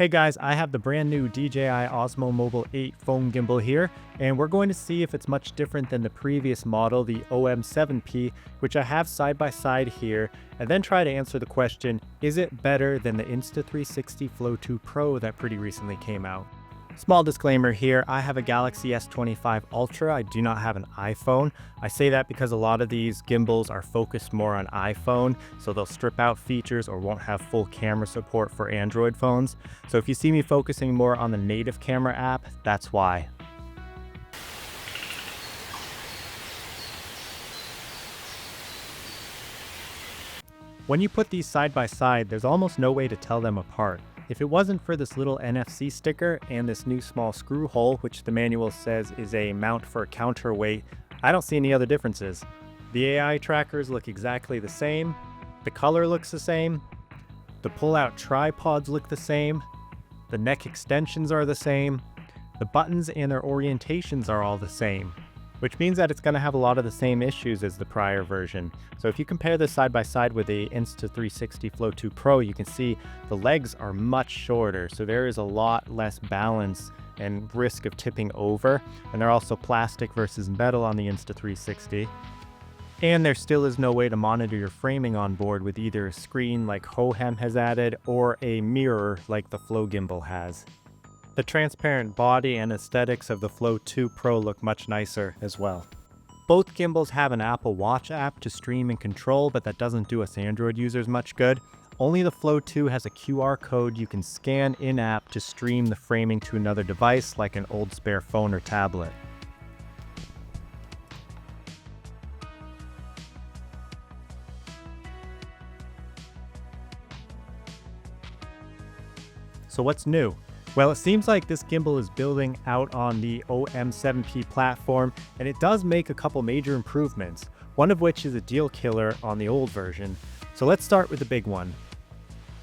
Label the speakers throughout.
Speaker 1: Hey guys, I have the brand new DJI Osmo Mobile 8 phone gimbal here, and we're going to see if it's much different than the previous model, the OM7P, which I have side by side here, and then try to answer the question, is it better than the Insta360 Flow 2 Pro that pretty recently came out? Small disclaimer here, I have a Galaxy S25 Ultra, I do not have an iPhone. I say that because a lot of these gimbals are focused more on iPhone, so they'll strip out features or won't have full camera support for Android phones. So if you see me focusing more on the native camera app, that's why. When you put these side by side, there's almost no way to tell them apart. If it wasn't for this little NFC sticker and this new small screw hole, which the manual says is a mount for a counterweight, I don't see any other differences. The AI trackers look exactly the same, the color looks the same, the pull-out tripods look the same, the neck extensions are the same, the buttons and their orientations are all the same, which means that it's going to have a lot of the same issues as the prior version. So if you compare this side by side with the Insta360 Flow 2 Pro, you can see the legs are much shorter, so there is a lot less balance and risk of tipping over, and they're also plastic versus metal on the Insta360. And there still is no way to monitor your framing on board with either a screen like Hohem has added or a mirror like the Flow gimbal has. The transparent body and aesthetics of the Flow 2 Pro look much nicer as well. Both gimbals have an Apple Watch app to stream and control, but that doesn't do us Android users much good. Only the Flow 2 has a QR code you can scan in-app to stream the framing to another device like an old spare phone or tablet. So what's new? Well, it seems like this gimbal is building out on the OM7P platform, and it does make a couple major improvements, one of which is a deal killer on the old version. So let's start with the big one.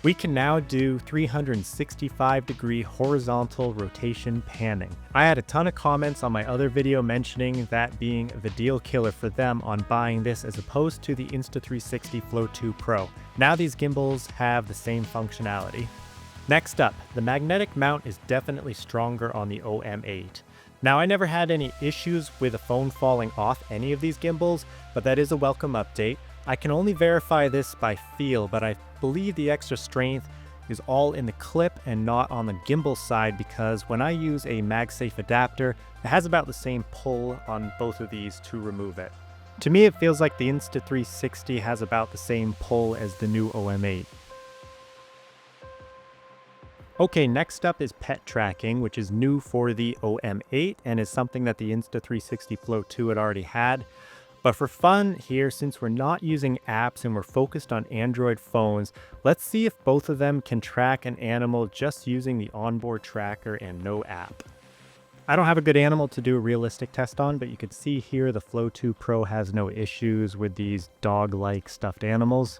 Speaker 1: We can now do 365-degree horizontal rotation panning. I had a ton of comments on my other video mentioning that being the deal killer for them on buying this as opposed to the Insta360 Flow 2 Pro. Now these gimbals have the same functionality. Next up, the magnetic mount is definitely stronger on the OM8. Now, I never had any issues with a phone falling off any of these gimbals, but that is a welcome update. I can only verify this by feel, but I believe the extra strength is all in the clip and not on the gimbal side, because when I use a Magsafe adapter, it has about the same pull on both of these to remove it. To me, it feels like the Insta360 has about the same pull as the new OM8. Okay, next up is pet tracking, which is new for the OM8 and is something that the Insta360 Flow 2 had already had. But for fun here, since we're not using apps and we're focused on Android phones, let's see if both of them can track an animal just using the onboard tracker and no app. I don't have a good animal to do a realistic test on, but you can see here the Flow 2 Pro has no issues with these dog-like stuffed animals.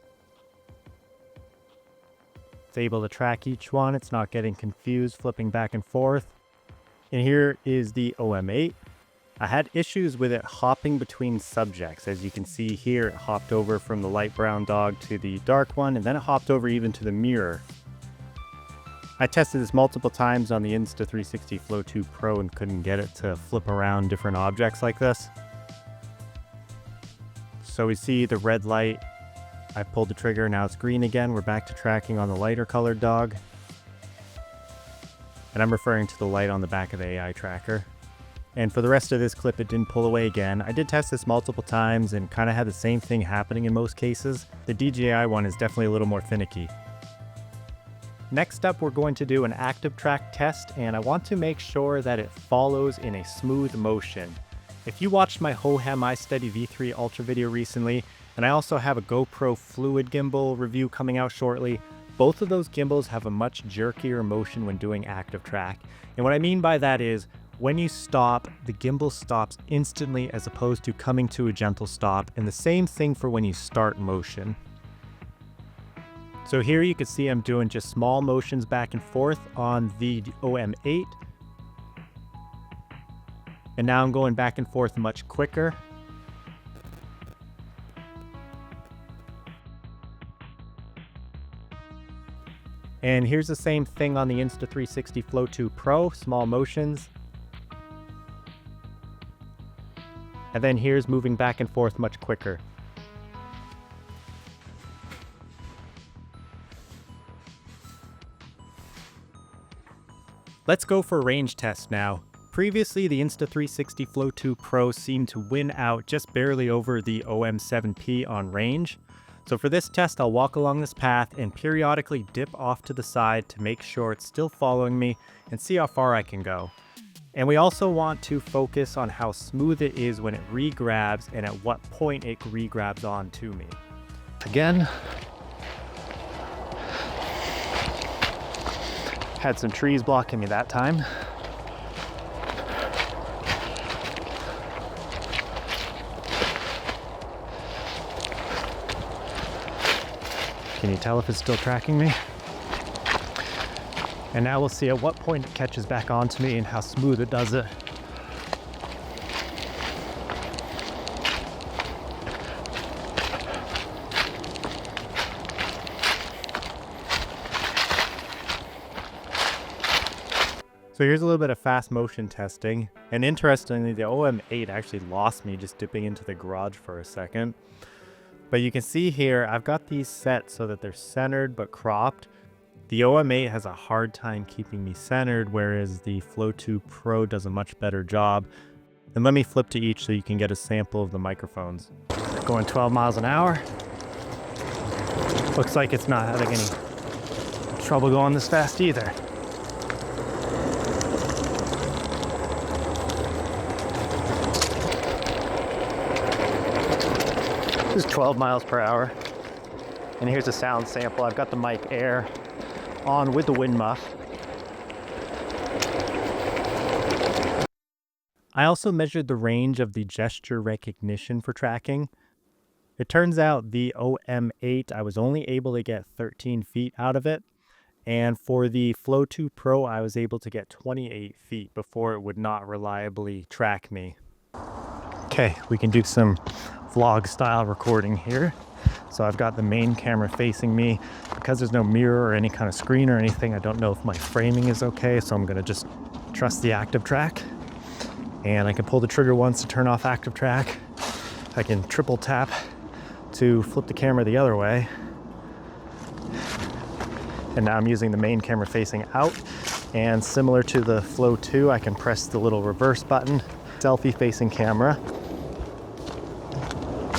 Speaker 1: It's able to track each one, it's not getting confused flipping back and forth. And here is the OM8. I had issues with it hopping between subjects. As you can see here, it hopped over from the light brown dog to the dark one, and then it hopped over even to the mirror. I tested this multiple times on the Insta360 Flow 2 Pro and couldn't get it to flip around different objects like this. So we see the red light. I pulled the trigger, now it's green again. We're back to tracking on the lighter colored dog. And I'm referring to the light on the back of the AI tracker. And for the rest of this clip, it didn't pull away again. I did test this multiple times and kind of had the same thing happening in most cases. The DJI one is definitely a little more finicky. Next up, we're going to do an active track test, and I want to make sure that it follows in a smooth motion. If you watched my Hohem iSteady V3 Ultra video recently, and I also have a GoPro Fluid gimbal review coming out shortly, both of those gimbals have a much jerkier motion when doing active track. And what I mean by that is, when you stop, the gimbal stops instantly as opposed to coming to a gentle stop, and the same thing for when you start motion. So here you can see I'm doing just small motions back and forth on the OM8. And now I'm going back and forth much quicker. And here's the same thing on the Insta360 Flow 2 Pro, small motions. And then here's moving back and forth much quicker. Let's go for range test now. Previously, the Insta360 Flow 2 Pro seemed to win out just barely over the OM7P on range. So for this test, I'll walk along this path and periodically dip off to the side to make sure it's still following me and see how far I can go. And we also want to focus on how smooth it is when it regrabs and at what point it regrabs onto me. Again, had some trees blocking me that time. Can you tell if it's still tracking me? And now we'll see at what point it catches back onto me and how smooth it does it. So here's a little bit of fast motion testing. And interestingly, the OM8 actually lost me just dipping into the garage for a second. But you can see here, I've got these set so that they're centered but cropped. The OM8 has a hard time keeping me centered, whereas the Flow 2 Pro does a much better job. And let me flip to each so you can get a sample of the microphones. Going 12 miles an hour. Looks like it's not having any trouble going this fast either. This is 12 miles per hour. And here's a sound sample. I've got the mic air on with the wind muff. I also measured the range of the gesture recognition for tracking. It turns out the OM8, I was only able to get 13 feet out of it. And for the Flow 2 Pro, I was able to get 28 feet before it would not reliably track me. Okay, we can do some vlog style recording here. So I've got the main camera facing me. Because there's no mirror or any kind of screen or anything, I don't know if my framing is okay, so I'm gonna just trust the active track. And I can pull the trigger once to turn off active track. I can triple tap to flip the camera the other way. And now I'm using the main camera facing out. And similar to the Flow 2, I can press the little reverse button, selfie facing camera.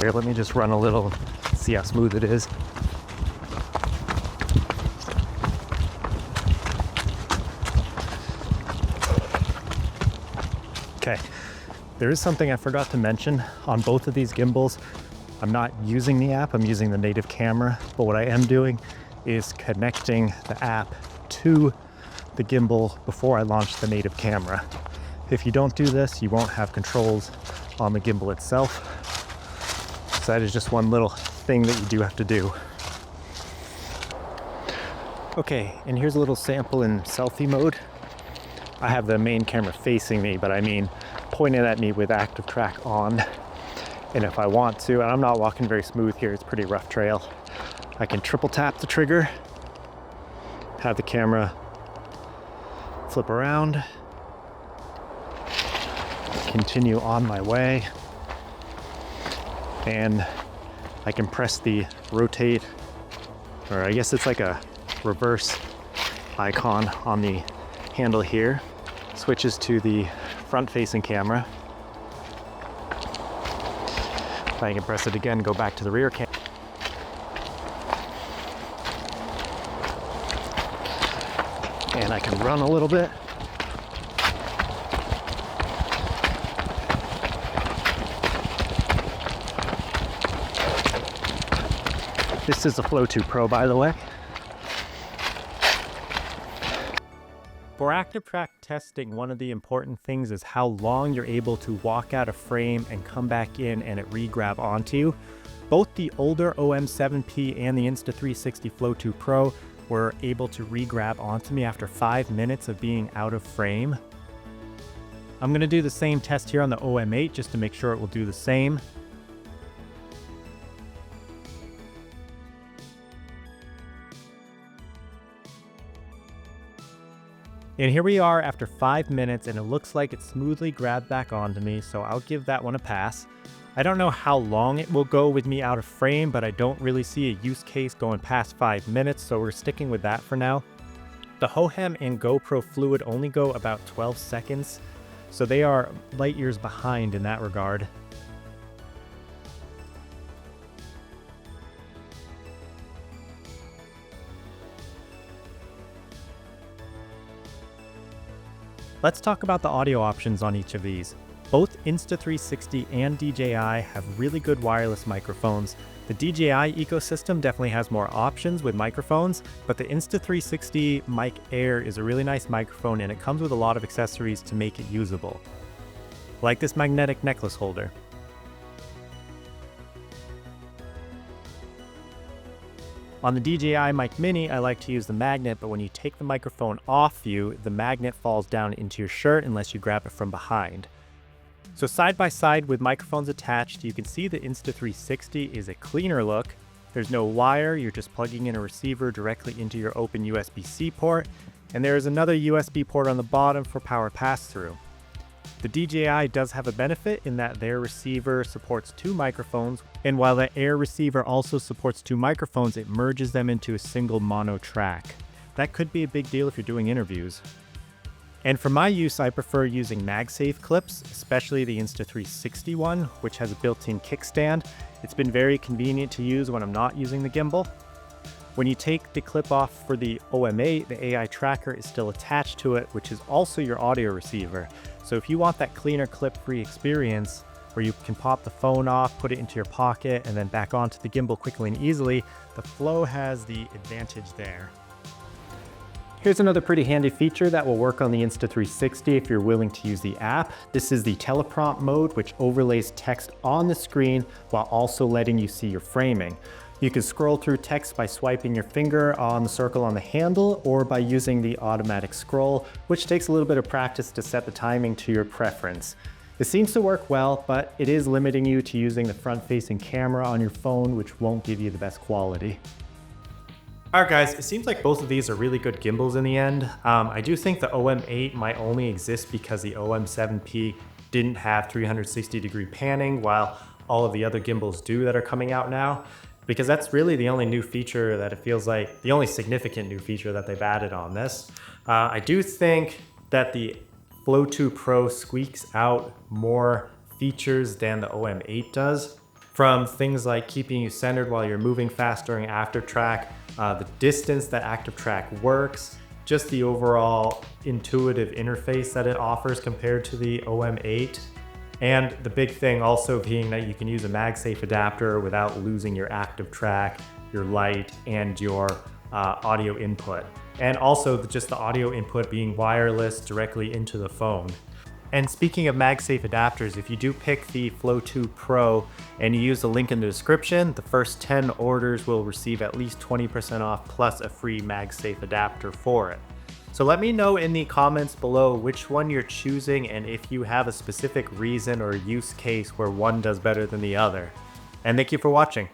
Speaker 1: Here, let me just run a little, see how smooth it is. Okay, there is something I forgot to mention on both of these gimbals. I'm not using the app, I'm using the native camera, but what I am doing is connecting the app to the gimbal before I launch the native camera. If you don't do this, you won't have controls on the gimbal itself. So that is just one little thing that you do have to do. Okay, and here's a little sample in selfie mode. I have the main camera facing me, but I mean pointed at me with active track on. And if I want to, and I'm not walking very smooth here, it's a pretty rough trail, I can triple tap the trigger, have the camera flip around, continue on my way, and I can press the rotate, or I guess it's like a reverse icon on the handle here, switches to the front-facing camera. I can press it again, go back to the rear camera. And I can run a little bit. This is the Flow 2 Pro, by the way. For active track testing, one of the important things is how long you're able to walk out of frame and come back in and it regrab onto you. Both the older OM7P and the Insta360 Flow 2 Pro were able to regrab onto me after 5 minutes of being out of frame. I'm going to do the same test here on the OM8 just to make sure it will do the same. And here we are after 5 minutes, and it looks like it smoothly grabbed back onto me, so I'll give that one a pass. I don't know how long it will go with me out of frame, but I don't really see a use case going past 5 minutes, so we're sticking with that for now. The Hohem and GoPro Fluid only go about 12 seconds, so they are light years behind in that regard. Let's talk about the audio options on each of these. Both Insta360 and DJI have really good wireless microphones. The DJI ecosystem definitely has more options with microphones, but the Insta360 Mic Air is a really nice microphone and it comes with a lot of accessories to make it usable, like this magnetic necklace holder. On the DJI Mic Mini, I like to use the magnet, but when you take the microphone off you, the magnet falls down into your shirt unless you grab it from behind. So side by side with microphones attached, you can see the Insta360 is a cleaner look. There's no wire, you're just plugging in a receiver directly into your open USB-C port, and there is another USB port on the bottom for power pass-through. The DJI does have a benefit in that their receiver supports 2 microphones, and while the Air receiver also supports 2 microphones, it merges them into a single mono track. That could be a big deal if you're doing interviews. And for my use, I prefer using Magsafe clips, especially the Insta360 one, which has a built-in kickstand. It's been very convenient to use when I'm not using the gimbal. When you take the clip off for the OM8, the AI tracker is still attached to it, which is also your audio receiver. So if you want that cleaner clip-free experience, where you can pop the phone off, put it into your pocket, and then back onto the gimbal quickly and easily, the Flow has the advantage there. Here's another pretty handy feature that will work on the Insta360 if you're willing to use the app. This is the Teleprompt Mode, which overlays text on the screen while also letting you see your framing. You can scroll through text by swiping your finger on the circle on the handle or by using the automatic scroll, which takes a little bit of practice to set the timing to your preference. It seems to work well, but it is limiting you to using the front-facing camera on your phone, which won't give you the best quality. All right, guys, it seems like both of these are really good gimbals in the end. I do think the OM8 might only exist because the OM7P didn't have 360-degree panning, while all of the other gimbals do that are coming out now, because that's really the only new feature that it feels like, the only significant new feature that they've added on this. I do think that the Flow 2 Pro squeaks out more features than the OM8 does, from things like keeping you centered while you're moving fast during after track, the distance that active track works, just the overall intuitive interface that it offers compared to the OM8. And the big thing also being that you can use a Magsafe adapter without losing your active track, your light, and your audio input. And also just the audio input being wireless directly into the phone. And speaking of Magsafe adapters, if you do pick the Flow 2 Pro and you use the link in the description, the first 10 orders will receive at least 20% off plus a free Magsafe adapter for it. So let me know in the comments below which one you're choosing and if you have a specific reason or use case where one does better than the other. And thank you for watching.